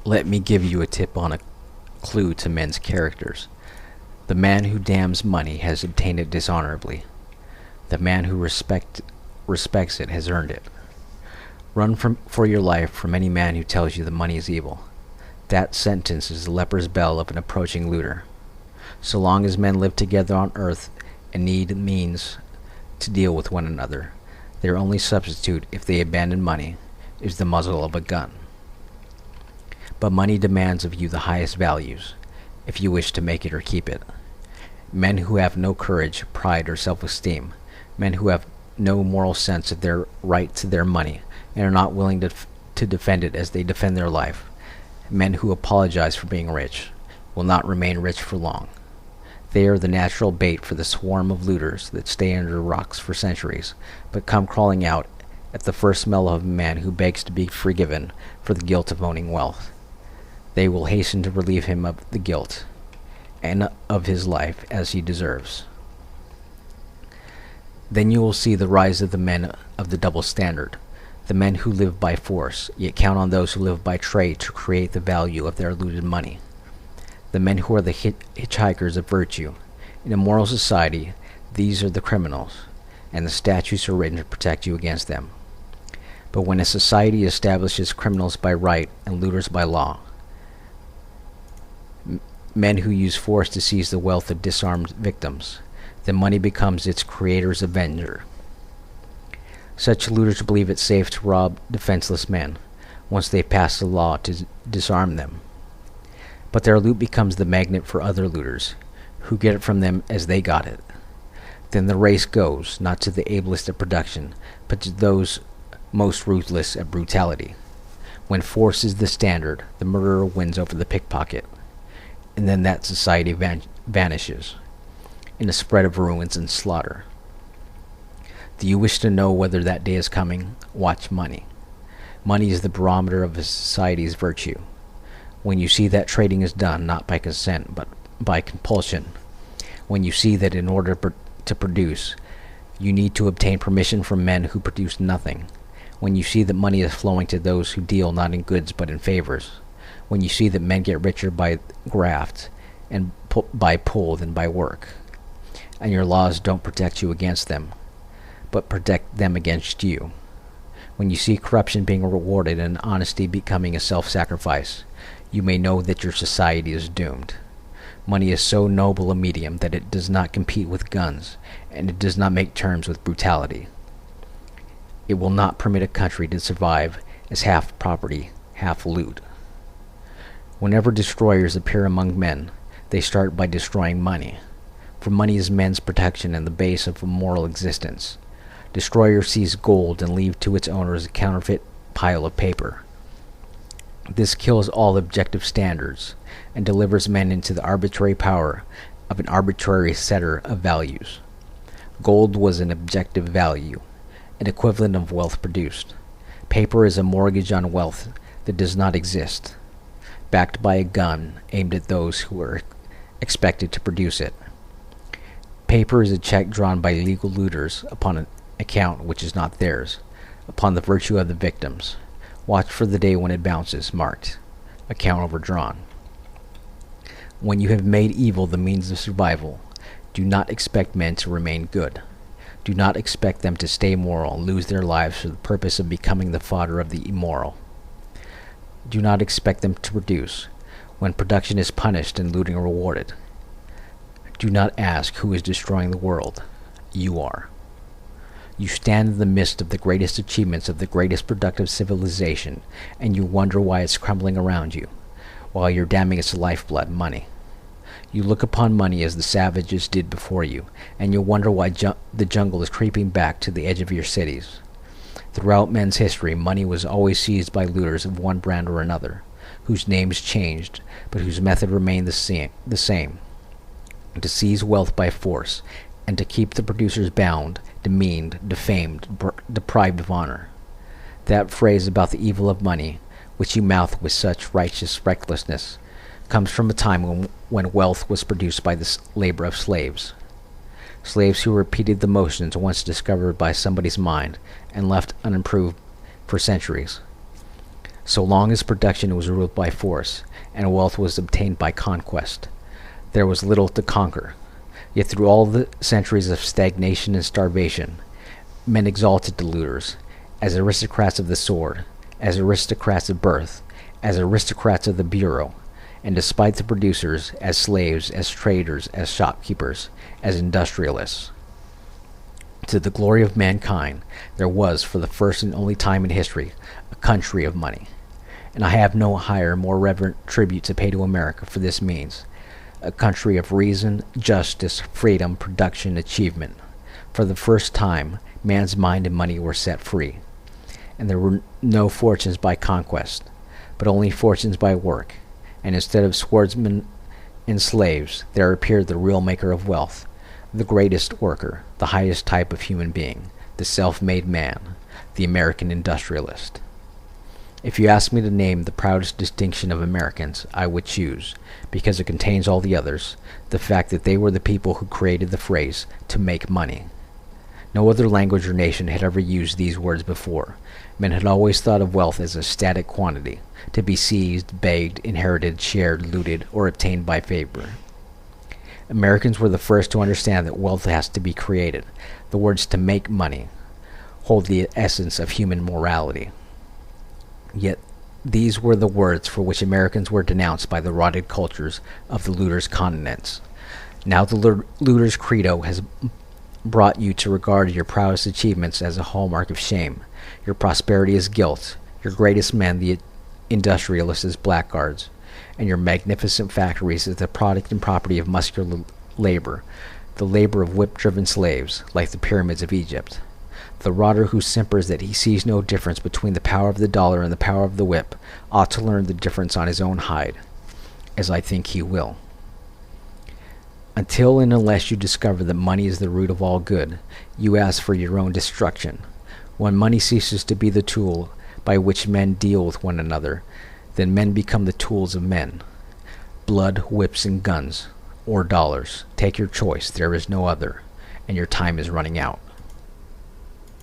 Let me give you a tip on a clue to men's characters. The man who damns money has obtained it dishonorably. The man who respects it has earned it. Run for your life from any man who tells you the money is evil. That sentence is the leper's bell of an approaching looter. So long as men live together on earth and need means to deal with one another, their only substitute, if they abandon money, is the muzzle of a gun. But money demands of you the highest values, if you wish to make it or keep it. Men who have no courage, pride, or self-esteem, men who have no moral sense of their right to their money, and are not willing to defend it as they defend their life, men who apologize for being rich, will not remain rich for long. They are the natural bait for the swarm of looters that stay under rocks for centuries, but come crawling out at the first smell of a man who begs to be forgiven for the guilt of owning wealth. They will hasten to relieve him of the guilt, and of his life as he deserves. Then you will see the rise of the men of the double standard, the men who live by force, yet count on those who live by trade to create the value of their looted money. The men who are the hitchhikers of virtue. In a moral society, these are the criminals, and the statutes are written to protect you against them. But when a society establishes criminals by right and looters by law, men who use force to seize the wealth of disarmed victims, then money becomes its creator's avenger. Such looters believe it safe to rob defenseless men once they pass a law to disarm them. But their loot becomes the magnet for other looters, who get it from them as they got it. Then the race goes, not to the ablest at production, but to those most ruthless at brutality. When force is the standard, the murderer wins over the pickpocket, and then that society vanishes in a spread of ruins and slaughter. Do you wish to know whether that day is coming? Watch money. Money is the barometer of a society's virtue. When you see that trading is done not by consent but by compulsion, when you see that in order to produce, you need to obtain permission from men who produce nothing, when you see that money is flowing to those who deal not in goods but in favors, when you see that men get richer by graft and by pull than by work, and your laws don't protect you against them, but protect them against you, when you see corruption being rewarded and honesty becoming a self-sacrifice, you may know that your society is doomed. Money is so noble a medium that it does not compete with guns, and it does not make terms with brutality. It will not permit a country to survive as half property, half loot. Whenever destroyers appear among men, they start by destroying money, for money is men's protection and the base of a moral existence. Destroyers seize gold and leave to its owners a counterfeit pile of paper. This kills all objective standards and delivers men into the arbitrary power of an arbitrary setter of values. Gold was an objective value, an equivalent of wealth produced. Paper is a mortgage on wealth that does not exist, backed by a gun aimed at those who are expected to produce it. Paper is a check drawn by legal looters upon an account which is not theirs, upon the virtue of the victims. Watch for the day when it bounces, marked, account overdrawn. When you have made evil the means of survival, do not expect men to remain good. Do not expect them to stay moral and lose their lives for the purpose of becoming the fodder of the immoral. Do not expect them to produce, when production is punished and looting rewarded. Do not ask who is destroying the world. You are. You stand in the midst of the greatest achievements of the greatest productive civilization, and you wonder why it's crumbling around you, while you're damning its lifeblood, money. You look upon money as the savages did before you, and you wonder why the jungle is creeping back to the edge of your cities. Throughout men's history, money was always seized by looters of one brand or another, whose names changed, but whose method remained the same: to seize wealth by force, and to keep the producers bound, demeaned, defamed, deprived of honor. That phrase about the evil of money, which you mouth with such righteous recklessness, comes from a time when wealth was produced by the labor of slaves. Slaves who repeated the motions once discovered by somebody's mind and left unimproved for centuries. So long as production was ruled by force, and wealth was obtained by conquest, there was little to conquer. Yet through all the centuries of stagnation and starvation, men exalted the looters as aristocrats of the sword, as aristocrats of birth, as aristocrats of the bureau, and despite the producers, as slaves, as traders, as shopkeepers, as industrialists. To the glory of mankind, there was, for the first and only time in history, a country of money. And I have no higher, more reverent tribute to pay to America for this means. A country of reason, justice, freedom, production, achievement. For the first time, man's mind and money were set free. And there were no fortunes by conquest, but only fortunes by work. And instead of swordsmen and slaves, there appeared the real maker of wealth, the greatest worker, the highest type of human being, the self-made man, the American industrialist. If you ask me to name the proudest distinction of Americans, I would choose, because it contains all the others, the fact that they were the people who created the phrase, to make money. No other language or nation had ever used these words before. Men had always thought of wealth as a static quantity, to be seized, begged, inherited, shared, looted, or obtained by favor. Americans were the first to understand that wealth has to be created. The words to make money hold the essence of human morality. Yet these were the words for which Americans were denounced by the rotted cultures of the looters' continents. Now the looters' credo has brought you to regard your proudest achievements as a hallmark of shame, your prosperity as guilt, your greatest men, the industrialists, as blackguards, and your magnificent factories as the product and property of muscular labor, the labor of whip-driven slaves, like the pyramids of Egypt. The rotter who simpers that he sees no difference between the power of the dollar and the power of the whip ought to learn the difference on his own hide, as I think he will. Until and unless you discover that money is the root of all good, you ask for your own destruction. When money ceases to be the tool by which men deal with one another, then men become the tools of men. Blood, whips, and guns, or dollars. Take your choice, there is no other, and your time is running out.